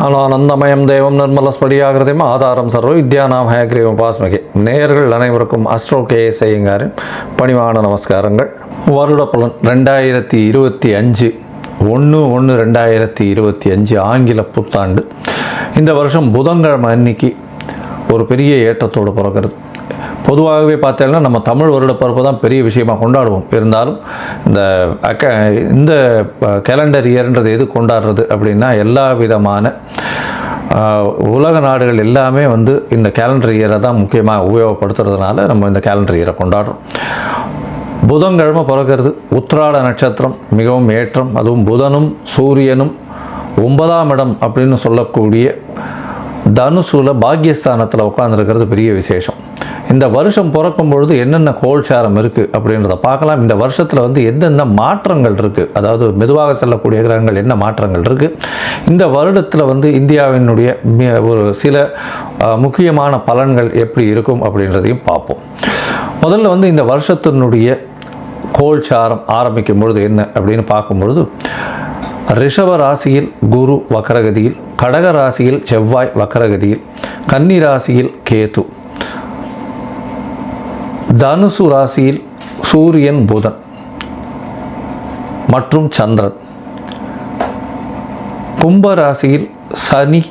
ஞானானந்தமயம் தேவம் நிர்மலஸ்படியாகிருதிம் ஆதாரம் சர்வ வித்யானாம் ஹயக்ரீவம் பாஸ்மகே. நேயர்கள் அனைவருக்கும் அஸ்ட்ரோ கேஎஸ்ஐங்காரின் பணிவான நமஸ்காரங்கள். வருட பலன் 2025 1/1/2025 ஆங்கில புத்தாண்டு. இந்த வருஷம் புதன்கிழமை அன்னைக்கு ஒரு பெரிய ஏற்றத்தோடு பிறக்கிறது. பொதுவாகவே பார்த்தீங்கன்னா நம்ம தமிழ் வருட பிறப்பு தான் பெரிய விஷயமாக கொண்டாடுவோம். இருந்தாலும் இந்த கேலண்டர் இயர்ன்றது எது கொண்டாடுறது அப்படின்னா, எல்லா விதமான உலக நாடுகள் எல்லாமே இந்த கேலண்டர் இயரை தான் முக்கியமாக உபயோகப்படுத்துறதுனால நம்ம இந்த கேலண்டர் இயரை கொண்டாடுறோம். புதன்கிழமை பிறக்கிறது. உத்திராட நட்சத்திரம் மிகவும் ஏற்றம். அதுவும் புதனும் சூரியனும் 9ஆம் இடம் அப்படின்னு சொல்லக்கூடிய தனுசுல பாக்யஸ்தானத்தில் உட்காந்துருக்கிறது பெரிய விசேஷம். இந்த வருஷம் பிறக்கும் பொழுது என்னென்ன கோல்சாரம் இருக்குது அப்படின்றத பார்க்கலாம். இந்த வருஷத்தில் எந்தெந்த மாற்றங்கள் இருக்குது, அதாவது மெதுவாக செல்லக்கூடிய கிரகங்கள் என்ன மாற்றங்கள் இருக்குது, இந்த வருடத்தில் இந்தியாவினுடைய ஒரு சில முக்கியமான பலன்கள் எப்படி இருக்கும் அப்படின்றதையும் பார்ப்போம். முதல்ல இந்த வருஷத்தினுடைய கோல்சாரம் ஆரம்பிக்கும் பொழுது என்ன அப்படின்னு பார்க்கும்பொழுது, ரிஷப ராசியில் குரு வக்கரகதியில், கடக ராசியில் செவ்வாய் வக்கரகதியில், கன்னி ராசியில் கேது, தனுசு ராசியில் சூரியன் புதன் மற்றும் சந்திரன், கும்ப ராசியில் சனி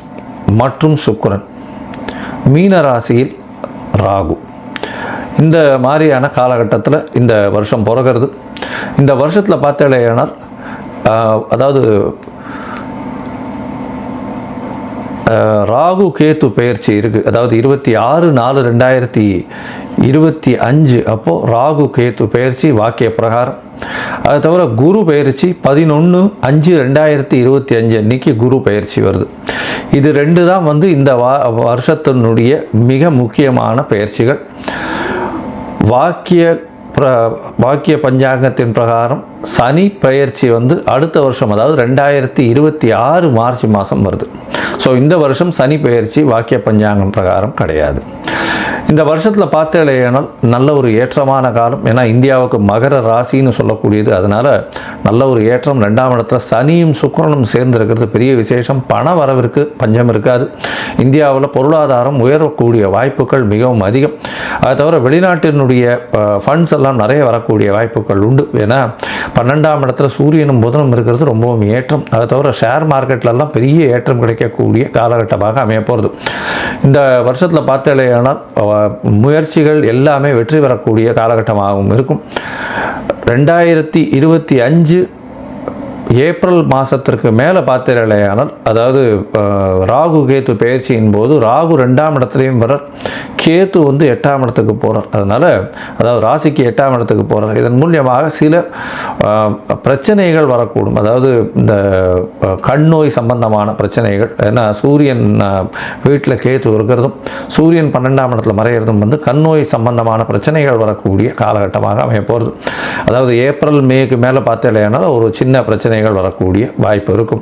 மற்றும் சுக்கிரன், மீன ராசியில் ராகு. இந்த மாதிரியான காலகட்டத்தில் இந்த வருஷம் பிறக்கிறது. இந்த வருஷத்தில் பார்த்தேனால் அதாவது ராகு கேத்து பெயர்ச்சி இருக்குது. அதாவது 26/4/2025 அப்போது ராகு கேத்து பெயர்ச்சி வாக்கிய பிரகாரம். அது தவிர குரு பயிற்சி 11/5/2025 அன்னைக்கு குரு பயிற்சி வருது. இது ரெண்டு தான் இந்த வருஷத்தினுடைய மிக முக்கியமான பயிற்சிகள். வாக்கிய பஞ்சாங்கத்தின் பிரகாரம் சனி பெயர்ச்சி அடுத்த வருஷம், அதாவது 2026 மார்ச் மாதம் வருது. ஸோ இந்த வருஷம் சனி பெயர்ச்சி வாக்கிய பஞ்சாங்கம் பிரகாரம் கிடையாது. இந்த வருஷத்தில் பார்த்தேனால் நல்ல ஒரு ஏற்றமான காலம். ஏன்னா இந்தியாவுக்கு மகர ராசின்னு சொல்லக்கூடியது, அதனால் நல்ல ஒரு ஏற்றம். 2ஆம் இடத்துல சனியும் சுக்கிரனும் சேர்ந்திருக்கிறது பெரிய விசேஷம். பண வரவிற்கு பஞ்சம் இருக்காது. இந்தியாவில் பொருளாதாரம் உயரக்கூடிய வாய்ப்புகள் மிகவும் அதிகம். அதை தவிர வெளிநாட்டினுடைய ஃபண்ட்ஸ் எல்லாம் நிறைய வரக்கூடிய வாய்ப்புகள் உண்டு. ஏன்னா 12ஆம் இடத்துல சூரியனும் புதனும் இருக்கிறது ரொம்பவும் ஏற்றம். அதை தவிர ஷேர் மார்க்கெட்லலாம் பெரிய ஏற்றம் கிடைக்கக்கூடிய காலகட்டமாக அமைய போகிறது. இந்த வருஷத்தில் பார்த்தேனால் முயற்சிகள் எல்லாமே வெற்றி பெறக்கூடிய காலகட்டமாகவும் இருக்கும். 2025 ஏப்ரல் மாதத்திற்கு மேலே பார்த்தீர்களேயானால், அதாவது ராகு கேத்து பயிற்சியின் போது ராகு 2ஆம் இடத்துலையும் வரார், கேத்து 8ஆம் இடத்துக்கு போகிறார். அதனால் அதாவது ராசிக்கு 8ஆம் இடத்துக்கு போகிறார். இதன் மூலியமாக சில பிரச்சனைகள் வரக்கூடும். அதாவது இந்த கண் நோய் சம்பந்தமான பிரச்சனைகள். ஏன்னா சூரியன் வீட்டில் கேத்து இருக்கிறதும் சூரியன் 12ஆம் இடத்துல மறைகிறதும் கண் நோய் சம்பந்தமான பிரச்சனைகள் வரக்கூடிய காலகட்டமாக அமைய போகிறது. அதாவது ஏப்ரல் மேக்கு மேலே பார்த்தீங்களேனால் ஒரு சின்ன பிரச்சனைகள் வரக்கூடிய வாய்ப்பு இருக்கும்.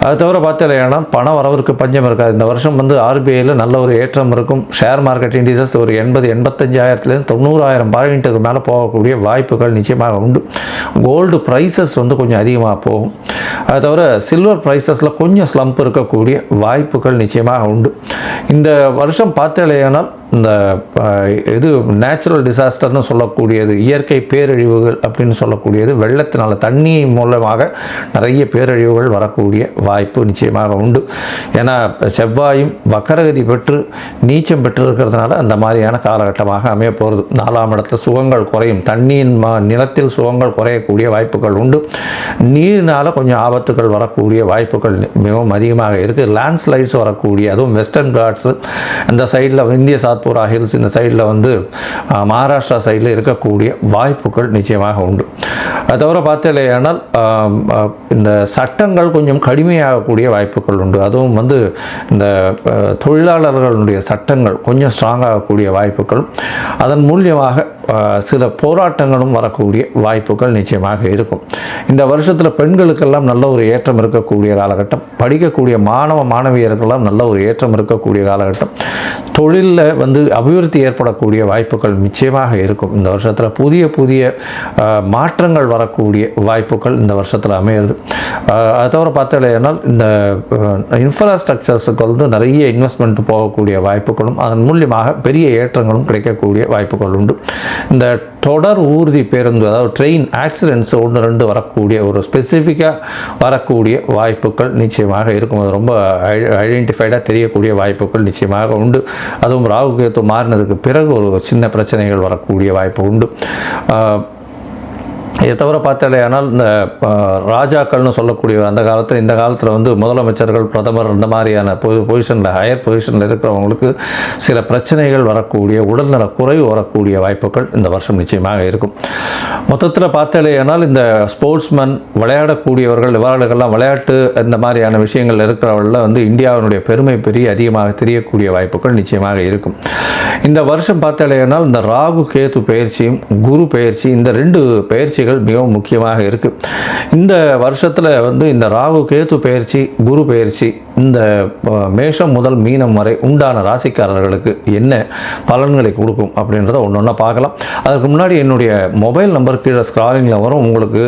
அது தவிர பார்த்தீங்கன்னா பண வரவிற்கு பஞ்சம் இருக்காது. இந்த வருஷம் ஆர்பிஐயில் நல்ல ஒரு ஏற்றம் இருக்கும். ஷேர் மார்க்கெட் இண்டிசஸ் ஒரு 80-85,000 90,000 பாயிண்ட்டுக்கு மேலே போகக்கூடிய வாய்ப்புகள் நிச்சயமாக உண்டு. கோல்டு ப்ரைஸஸ் கொஞ்சம் அதிகமாக போகும். அது தவிர சில்வர் ப்ரைஸஸில் கொஞ்சம் ஸ்லம்ப் இருக்கக்கூடிய வாய்ப்புகள் நிச்சயமாக உண்டு. இந்த வருஷம் பார்த்தீங்கன்னா இந்த இது நேச்சுரல் டிசாஸ்டர்னு சொல்லக்கூடியது, இயற்கை பேரழிவுகள் அப்படின்னு சொல்லக்கூடியது, வெள்ளத்தினால தண்ணி மூலமாக நிறைய பேரழிவுகள் வரக்கூடிய வாய்ப்பு நிச்சயமாக உண்டு. ஏன்னா செவ்வாயும் வக்கரகதி பெற்று நீச்சம் பெற்று இருக்கிறதுனால அந்த மாதிரியான காலகட்டமாக அமைய போகிறது. 4ஆம் இடத்துல சுகங்கள் குறையும். தண்ணியின் நிலத்தில் சுகங்கள் குறையக்கூடிய வாய்ப்புகள் உண்டு. நீரினால் கொஞ்சம் ஆபத்துகள் வரக்கூடிய வாய்ப்புகள் மிகவும் அதிகமாக இருக்குது. லேண்ட்ஸ்லைட்ஸ் வரக்கூடிய, அதுவும் வெஸ்டர்ன் காட்ஸு அந்த சைடில் இந்திய சாத்பூரா ஹில்ஸ் இந்த சைடில் மகாராஷ்டிரா சைடில் இருக்கக்கூடிய வாய்ப்புகள் நிச்சயமாக உண்டு. அது தவிர பார்த்தீங்களேனால் இந்த சட்டங்கள் கொஞ்சம் கடுமையாகக்கூடிய வாய்ப்புகள் உண்டு. அதுவும் இந்த தொழிலாளர்களுடைய சட்டங்கள் கொஞ்சம் ஸ்ட்ராங்காகக்கூடிய வாய்ப்புகளும், அதன் மூலியமாக சில போராட்டங்களும் வரக்கூடிய வாய்ப்புகள் நிச்சயமாக இருக்கும். இந்த வருஷத்தில் பெண்களுக்கெல்லாம் நல்ல ஒரு ஏற்றம் இருக்கக்கூடிய காலகட்டம். படிக்கக்கூடிய மாணவ மாணவியர்களெல்லாம் நல்ல ஒரு ஏற்றம் இருக்கக்கூடிய காலகட்டம். தொழிலில் வந்து அபிவிருத்தி ஏற்படக்கூடிய வாய்ப்புகள் நிச்சயமாக இருக்கும். இந்த வருஷத்தில் புதிய புதிய மாற்றங்கள் வரக்கூடிய வாய்ப்புகள் இந்த வருஷத்தில் அமையிறது. அது தவிர பார்த்தாலேனால் இந்த இன்ஃப்ராஸ்ட்ரக்சர்ஸுக்கு வந்து நிறைய இன்வெஸ்ட்மெண்ட் போகக்கூடிய வாய்ப்புகளும் அதன் மூலியமாக பெரிய ஏற்றங்களும் கிடைக்கக்கூடிய வாய்ப்புகள் உண்டு. இந்த தொடர் ஊர்தி பேருந்து, அதாவது ட்ரெயின் ஆக்சிடென்ட்ஸ் 1-2 வரக்கூடிய ஒரு ஸ்பெசிஃபிக்காக வரக்கூடிய வாய்ப்புகள் நிச்சயமாக இருக்கும். அது ரொம்ப ஐடென்டிஃபைடாக தெரியக்கூடிய வாய்ப்புகள் நிச்சயமாக உண்டு. அதுவும் ராகு கேது மாறினதுக்கு பிறகு ஒரு சின்ன பிரச்சனைகள் வரக்கூடிய வாய்ப்பு உண்டு. இதை தவிர பார்த்தாலே ஆனால் இந்த ராஜாக்கள்னு சொல்லக்கூடிய அந்த காலத்தில் இந்த காலத்தில் வந்து முதலமைச்சர்கள், பிரதமர் இந்த மாதிரியான பொசிஷனில் ஹையர் பொசிஷனில் இருக்கிறவங்களுக்கு சில பிரச்சனைகள் வரக்கூடிய, உடல்நல குறைவு வரக்கூடிய வாய்ப்புகள் இந்த வருஷம் நிச்சயமாக இருக்கும். மொத்தத்தில் பார்த்தாலே ஆனால் இந்த ஸ்போர்ட்ஸ்மேன், விளையாடக்கூடியவர்கள், இவர்களுக்கெல்லாம் விளையாட்டு இந்த மாதிரியான விஷயங்கள் இருக்கிறவங்களில் வந்து இந்தியாவினுடைய பெருமை அதிகமாக தெரியக்கூடிய வாய்ப்புகள் நிச்சயமாக இருக்கும். இந்த வருஷம் பார்த்தாலே ஆனால் இந்த ராகு கேது பயிற்சியும் குரு பயிற்சி, இந்த 2 பயிற்சிகள் மிகவும் முக்கியமாக இருக்கு. இந்த வருஷத்தில் வந்து இந்த ராகு கேது பயிற்சி, குரு பயிற்சி இந்த மேஷம் முதல் மீனம் வரை உண்டான ராசிக்காரர்களுக்கு என்ன பலன்களை கொடுக்கும் அப்படின்றத ஒன்று பார்க்கலாம். அதுக்கு முன்னாடி என்னுடைய மொபைல் நம்பர் கீழே ஸ்க்ராலிங்கில் வரும். உங்களுக்கு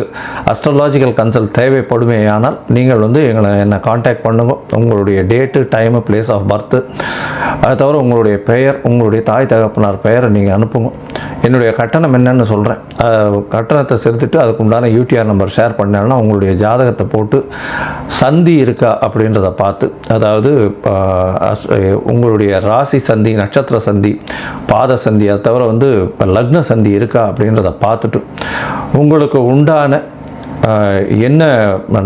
அஸ்ட்ராலாஜிக்கல் கன்சல்ட் தேவைப்படுமேயானால் நீங்கள் வந்து என்னை காண்டாக்ட் பண்ணுங்க. உங்களுடைய date, time, place of birth, அது தவிர உங்களுடைய பெயர், உங்களுடைய தாய் தகப்பனார் பெயரை நீங்கள் அனுப்புங்க. என்னுடைய கட்டணம் என்னன்னு சொல்கிறேன். கட்டணத்தை செலுத்திட்டு அதுக்கு உண்டான யூடிஆர் நம்பர் ஷேர் பண்ணேன்னா உங்களுடைய ஜாதகத்தை போட்டு சந்தி இருக்கா அப்படின்றத பார்த்து, அதாவது உங்களுடைய ராசி சந்தி, நட்சத்திர சந்தி, பாத சந்தி, அதை தவிர வந்து லக்ன சந்தி இருக்கா அப்படின்றத பார்த்துட்டு உங்களுக்கு உண்டான என்ன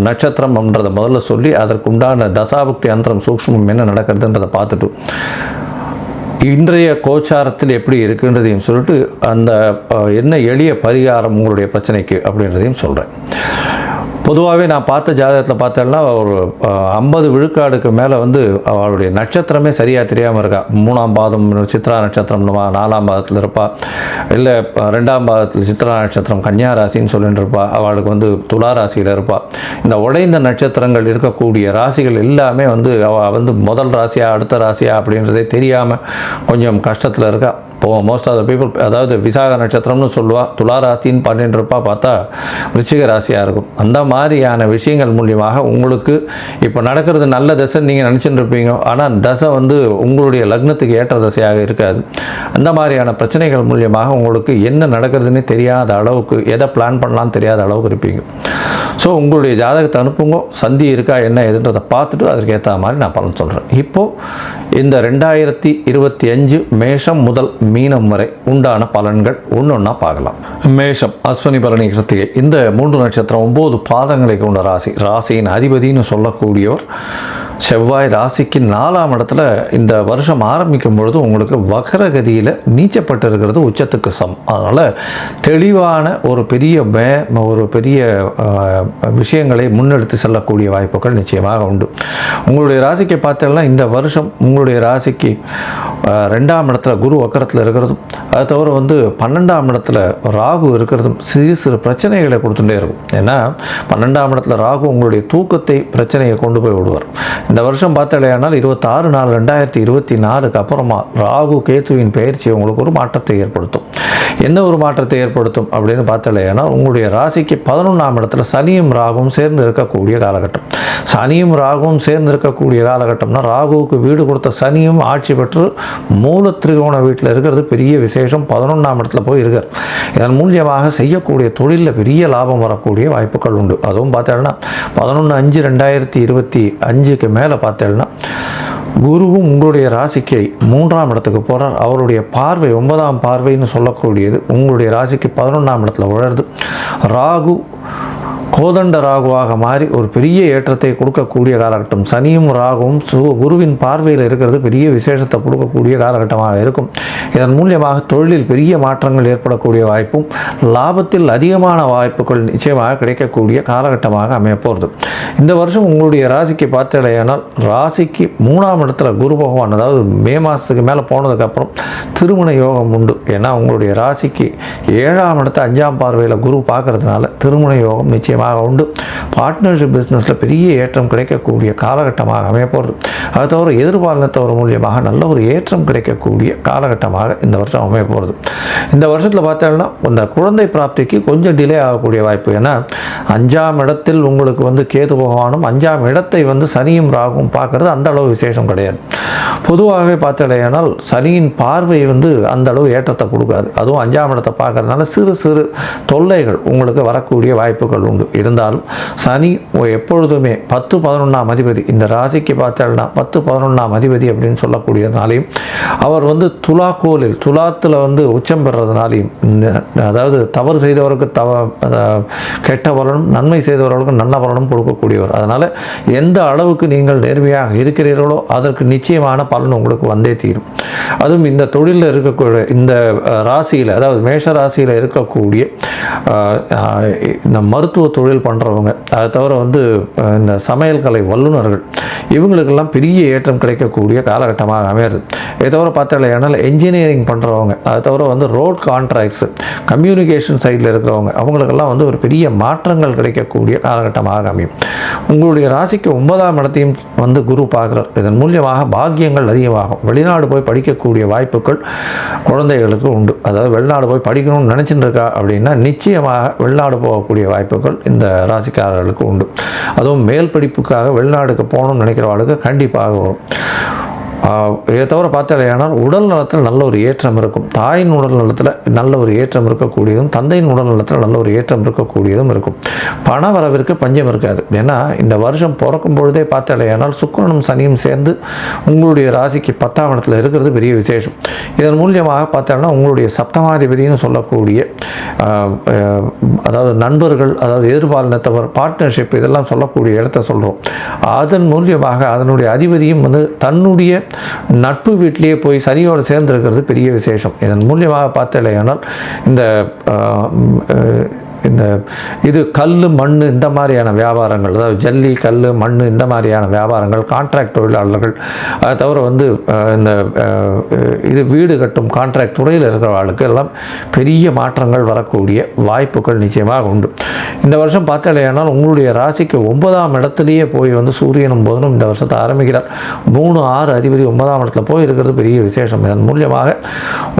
நட்சத்திரம்ன்றதை முதல்ல சொல்லி அதற்கு உண்டான தசாபுக்தி அந்தரம் சூக்ஷ்மம் என்ன நடக்கிறதுன்றதை பார்த்துட்டு இன்றைய கோச்சாரத்தில் எப்படி இருக்குன்றதையும் சொல்லிட்டு அந்த என்ன எளிய பரிகாரம் உங்களுடைய பிரச்சனைக்கு அப்படின்றதையும் சொல்கிறேன். பொதுவாகவே நான் பார்த்த ஜாதகத்தில் பார்த்தேன்னா ஒரு 50 விழுக்காடுக்கு மேலே வந்து அவளுடைய நட்சத்திரமே சரியாக தெரியாமல் இருக்கா. 3ஆம் பாதம் சித்ரா நட்சத்திரம் 4ஆம் பாதத்தில் இருப்பா, இல்லை 2ஆம் பாதத்தில் சித்ரா நட்சத்திரம் கன்னியா ராசின்னு சொல்லிட்டு இருப்பா, அவளுக்கு வந்து துலா ராசியில் இருப்பாள். இந்த உடைந்த நட்சத்திரங்கள் இருக்கக்கூடிய ராசிகள் எல்லாமே வந்து அவள் வந்து முதல் ராசியா அடுத்த ராசியா அப்படின்றதே தெரியாமல் கொஞ்சம் கஷ்டத்தில் இருக்கா. மோஸ்ட் ஆஃப் த பீப்புள், அதாவது விசாக நட்சத்திரம்னு சொல்லுவாள், துலா ராசின்னு பண்ணிட்டு இருப்பா, பார்த்தா விருச்சிக ராசியாக இருக்கும். அந்த மாதிரியான விஷயங்கள் மூலியமாக உங்களுக்கு இப்போ நடக்கிறது நல்ல தசை நீங்கள் நினச்சிட்டு இருப்பீங்க. ஆனால் தசை வந்து உங்களுடைய லக்னத்துக்கு ஏற்ற தசையாக இருக்காது. அந்த மாதிரியான பிரச்சனைகள் மூலியமாக உங்களுக்கு என்ன நடக்கிறதுன்னு தெரியாத அளவுக்கு, எதை பிளான் பண்ணலான்னு தெரியாத அளவுக்கு இருப்பீங்க. ஸோ உங்களுடைய ஜாதகத்தை அனுப்புங்க, சந்தி இருக்கா என்ன எதுன்றதை பார்த்துட்டு அதற்கு ஏற்ற மாதிரி நான் பலன் சொல்கிறேன். இப்போது இந்த 2025 மேஷம் முதல் மீனம் வரை உண்டான பலன்கள் ஒன்றா பார்க்கலாம். மேஷம், அஸ்வினி, பரணி, கிருத்திகை இந்த 3 நட்சத்திரம் 9 பாதங்களை கொண்ட ராசி. ராசியின் அதிபதினு சொல்லக்கூடியவர் செவ்வாய். ராசிக்கு 4ஆம் இடத்துல இந்த வருஷம் ஆரம்பிக்கும் பொழுது உங்களுக்கு வக்ரகதியில் நீச்சப்பட்டு இருக்கிறது உச்சத்துக்கு சம். அதனால் தெளிவான ஒரு பெரிய விஷயங்களை முன்னெடுத்து செல்லக்கூடிய வாய்ப்புகள் நிச்சயமாக உண்டு. உங்களுடைய ராசிக்கு பார்த்தீங்கன்னா இந்த வருஷம் உங்களுடைய ராசிக்கு 2ஆம் இடத்துல குரு வக்கரத்தில் இருக்கிறதும், அது தவிர வந்து 12ஆம் இடத்துல ராகு இருக்கிறதும் சிறு பிரச்சனைகளை கொடுத்துட்டே இருக்கும். ஏன்னா 12ஆம் இடத்துல ராகு உங்களுடைய தூக்கத்தை பிரச்சனையை கொண்டு போய் விடுவார். இந்த வருஷம் பார்த்தாலேயானால் 26/4/2024 அப்புறமா ராகு கேதுவின் பயிற்சி உங்களுக்கு ஒரு மாற்றத்தை ஏற்படுத்தும். என்ன ஒரு மாற்றத்தை ஏற்படுத்தும் அப்படின்னு பார்த்தாலேயானால் உங்களுடைய ராசிக்கு 11ஆம் இடத்துல சனியும் ராகுவும் சேர்ந்து இருக்கக்கூடிய காலகட்டம். சனியும் ராகுவும் சேர்ந்து இருக்கக்கூடிய காலகட்டம்னா ராகுவுக்கு வீடு கொடுத்த சனியும் ஆட்சி பெற்று மூல திரிகோண வீட்டில் இருக்கிறது பெரிய விசேஷம். 11ஆம் இடத்துல போய் இருக்கார். இதன் மூலியமாக செய்யக்கூடிய தொழிலில் பெரிய லாபம் வரக்கூடிய வாய்ப்புகள் உண்டு. அதுவும் பார்த்தேன்னா 11/5/2025 மேலே பார்த்தேன்னா குருவும் உங்களுடைய ராசிக்கு 3ஆம் இடத்துக்கு போகிறார். அவருடைய பார்வை 9ஆம் பார்வைன்னு சொல்லக்கூடியது உங்களுடைய ராசிக்கு 11ஆம் இடத்துல விழுறது. ராகு கோதண்ட ராகுவாக மாறி ஒரு பெரிய ஏற்றத்தை கொடுக்கக்கூடிய காலகட்டம். சனியும் ராகுவும் குருவின் பார்வையில் இருக்கிறது பெரிய விசேஷத்தை கொடுக்கக்கூடிய காலகட்டமாக இருக்கும். இதன் மூலியமாக தொழிலில் பெரிய மாற்றங்கள் ஏற்படக்கூடிய வாய்ப்பும் லாபத்தில் அதிகமான வாய்ப்புகள் நிச்சயமாக கிடைக்கக்கூடிய காலகட்டமாக அமையப்போகிறது. இந்த வருஷம் உங்களுடைய ராசிக்கு பார்த்தடையானால் ராசிக்கு 3ஆம் இடத்துல குரு பகவான், அதாவது மே மாதத்துக்கு மேலே போனதுக்கப்புறம் திருமண யோகம் உண்டு. ஏன்னா உங்களுடைய ராசிக்கு 7ஆம் இடத்தை 5ஆம் பார்வையில் குரு பார்க்கறதுனால திருமண யோகம் நிச்சயமாக உண்டு. பார்ட்னர்ஷிப் பிஸ்னஸில் பெரிய ஏற்றம் கிடைக்கக்கூடிய காலகட்டமாக அமைய போகிறது. அது தவிர எதிர்பாலினத்தவர் மூலியமாக நல்ல ஒரு ஏற்றம் கிடைக்கக்கூடிய காலகட்டமாக இந்த வருஷம் அமைய போகிறது. இந்த வருஷத்தில் பார்த்தோம்னா இந்த குழந்தை பிராப்திக்கு கொஞ்சம் டிலே ஆகக்கூடிய வாய்ப்பு. ஏன்னா 5ஆம் இடத்தில் உங்களுக்கு வந்து கேது பகவானும் 5ஆம் இடத்தை வந்து சனியும் ராகுவும் பார்க்கறது அந்த அளவு விசேஷம் கிடையாது. பொதுவாகவே பார்த்தலையானால் சனியின் பார்வை வந்து அந்த அளவு ஏற்றத்தை கொடுக்காது. அதுவும் 5ஆம் இடத்தை பார்க்கறதுனால சிறு சிறு தொல்லைகள் உங்களுக்கு வரக்கூடிய வாய்ப்புகள் உண்டு. இருந்தாலும் சனி எப்பொழுதுமே 10-11ஆம் அதிபதி, இந்த ராசிக்கு பார்த்தோம்னா 10-11ஆம் அதிபதி அப்படின்னு சொல்லக்கூடியதுனாலையும் அவர் வந்து துலாக்கோலில் துலாத்தில் வந்து உச்சம் பெறுறதுனாலையும், அதாவது தவறு செய்தவருக்கு கெட்ட பலனும் நன்மை செய்தவர்களுக்கு நல்ல பலனும் கொடுக்கக்கூடியவர். அதனால் எந்த அளவுக்கு நீங்கள் நேர்மையாக இருக்கிறீர்களோ அதற்கு நிச்சயமான பலன் உங்களுக்கு வந்தே தீரும். அதுவும் இந்த தொழிலில் இருக்கக்கூடிய இந்த ராசியில், அதாவது மேஷ ராசியில் இருக்கக்கூடிய இந்த மருத்துவ தொழில் பண்ணுறவங்க, அதை தவிர வந்து இந்த சமையல் கலை வல்லுநர்கள், இவங்களுக்கெல்லாம் பெரிய ஏற்றம் கிடைக்கக்கூடிய காலகட்டமாக அமையாது. இதை தவிர பார்த்தீங்கன்னா என்ஜினியரிங் பண்ணுறவங்க, அதை தவிர வந்து ரோட் கான்ட்ராக்ட்ஸ், கம்யூனிகேஷன் சைடில் இருக்கிறவங்க, அவங்களுக்கெல்லாம் வந்து ஒரு பெரிய மாற்றங்கள் கிடைக்கக்கூடிய காலகட்டமாக அமையும். உங்களுடைய ராசிக்கு 9ஆம் இடத்தையும் வந்து குரு பார்க்குறார். இதன் மூலியமாக பாக்கியங்கள் அதிகமாகும். வெளிநாடு போய் படிக்கக்கூடிய வாய்ப்புகள் குழந்தைகளுக்கு உண்டு. அதாவது வெளிநாடு போய் படிக்கணும்னு நினச்சிட்டு இருக்கா அப்படின்னா நிச்சயமாக வெளிநாடு போகக்கூடிய வாய்ப்புகள் இந்த ராசிக்காரர்களுக்கு உண்டு. அதுவும் மேல் படிப்புக்காக வெளிநாடுக்கு போகணும்னு நினைக்கிறவர்களுக்கு கண்டிப்பாக வரும். இதை தவிர பார்த்தாலேயானால் உடல் நலத்தில் நல்ல ஒரு ஏற்றம் இருக்கும். தாயின் உடல் நலத்தில் நல்ல ஒரு ஏற்றம் இருக்கக்கூடியதும், தந்தையின் உடல் நலத்தில் நல்ல ஒரு ஏற்றம் இருக்கக்கூடியதும் இருக்கும். பண வரவிற்கு பஞ்சம் இருக்காது. ஏன்னா இந்த வருஷம் பிறக்கும் பொழுதே பார்த்தாலேயானால் சுக்கிரனும் சனியும் சேர்ந்து உங்களுடைய ராசிக்கு 10ஆம் இடத்துல இருக்கிறது பெரிய விசேஷம். இதன் மூலியமாக பார்த்தோம்னா உங்களுடைய சப்தமாதிபதினு சொல்லக்கூடிய, அதாவது நண்பர்கள், அதாவது எதிர்பாலினத்தவர், பார்ட்னர்ஷிப், இதெல்லாம் சொல்லக்கூடிய இடத்த சொல்கிறோம். அதன் மூலியமாக அதனுடைய அதிபதியும் வந்து தன்னுடைய நட்பு வீட்டிலேயே போய் சனியோடு சேர்ந்திருக்கிறது பெரிய விசேஷம். இதன் மூலியமாக பார்த்தலையானால் இது கல் மண் இந்த மாதிரியான வியாபாரங்கள், அதாவது ஜல்லி கல் மண் இந்த மாதிரியான வியாபாரங்கள், கான்ட்ராக்ட் தொழிலாளர்கள், அதை தவிர வந்து இந்த இது வீடு கட்டும் கான்ட்ராக்ட் துறையில் இருக்கிறவர்களுக்கு எல்லாம் பெரிய மாற்றங்கள் வரக்கூடிய வாய்ப்புகள் நிச்சயமாக உண்டு. இந்த வருஷம் பார்த்தாலேயானால் உங்களுடைய ராசிக்கு 9ஆம் இடத்துலையே போய் வந்து சூரியனும் புதனும் இந்த வருஷத்தை ஆரம்பிக்கிறார். 3-6 அதிபதி 9ஆம் இடத்துல போய் இருக்கிறது பெரிய விசேஷம். இதன் மூலியமாக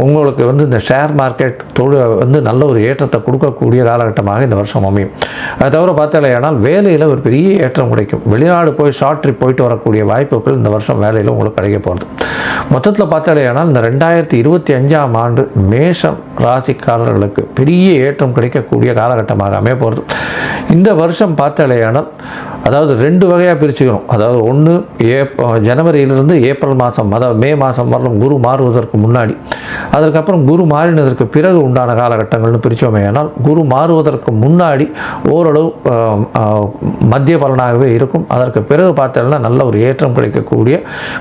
உங்களுக்கு வந்து இந்த ஷேர் மார்க்கெட் தொழில் வந்து நல்ல ஒரு ஏற்றத்தை கொடுக்கக்கூடிய காலகட்டம் இந்த வருஷம் அமையும். அதை தவிர பார்த்தாலேயானால் வேலையில் ஒரு பெரிய ஏற்றம் கிடைக்கும். வெளிநாடு போய் ஷார்ட் ட்ரிப் போயிட்டு வரக்கூடிய வாய்ப்புகள் இந்த வருஷம் வேலையில் உங்களுக்கு கிடைக்க போகிறது. மொத்தத்தில் பார்த்தாலேயானால் இந்த 2025ஆம் ஆண்டு மேஷம் ராசிக்காரர்களுக்கு பெரிய ஏற்றம் கிடைக்கக்கூடிய காலகட்டமாக அமைய போகிறது. இந்த வருஷம் பார்த்தாலேயானால் அதாவது 2 வகையாக பிரிச்சுக்கணும். அதாவது ஒன்று ஜனவரியிலிருந்து ஏப்ரல் மாதம், அதாவது மே மாதம் வரலும் குரு மாறுவதற்கு முன்னாடி, அதற்கப்புறம் குரு மாறினதற்கு பிறகு உண்டான காலகட்டங்கள்னு பிரித்தோமே. ஆனால் குரு மாறுவதற்கு முன்னாடி ஓரளவு மத்திய பலனாகவே இருக்கும். அதற்கு பிறகு பார்த்தோம்னா நல்ல ஒரு ஏற்றம் கிடைக்கக்கூடிய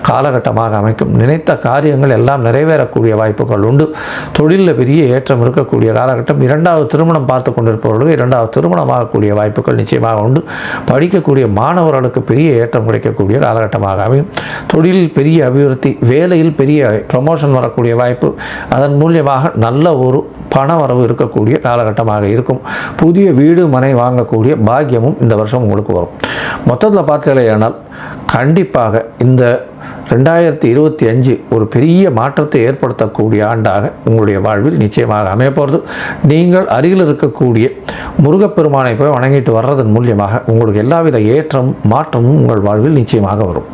காலகட்டமாக அமைக்கும். நினைத்த காரியங்கள் எல்லாம் நிறைவேறக்கூடிய வாய்ப்புகள் உண்டு. தொழிலில் பெரிய ஏற்றம் இருக்கக்கூடிய காலகட்டம். 2வது திருமணம் பார்த்து கொண்டிருப்பவர்களுக்கு 2வது திருமணம் ஆகக்கூடிய வாய்ப்புகள் நிச்சயமாக உண்டு. படிக்கக்கூடிய மாணவர்களுக்கு பெரிய ஏற்றம் கிடைக்கக்கூடிய காலகட்டமாக அமையும். தொழிலில் பெரிய அபிவிருத்தி, வேலையில் பெரிய ப்ரமோஷன் வரக்கூடிய வாய்ப்பு, அதன் மூலியமாக நல்ல ஒரு பண வரவு இருக்கக்கூடிய காலகட்டமாக இருக்கும். புதிய வீடு மனை வாங்கக்கூடிய பாக்கியமும் இந்த வருஷம் உங்களுக்கு வரும். மொத்தத்தில் பார்த்தீங்களேனால் கண்டிப்பாக இந்த 2025 ஒரு பெரிய மாற்றத்தை ஏற்படுத்தக்கூடிய ஆண்டாக உங்களுடைய வாழ்வில் நிச்சயமாக அமைய போகிறது. நீங்கள் அருகில் இருக்கக்கூடிய முருகப்பெருமானை போய் வணங்கிட்டு வர்றதன் மூலியமாக உங்களுக்கு எல்லாவித ஏற்றமும் மாற்றமும் உங்கள் வாழ்வில் நிச்சயமாக வரும்.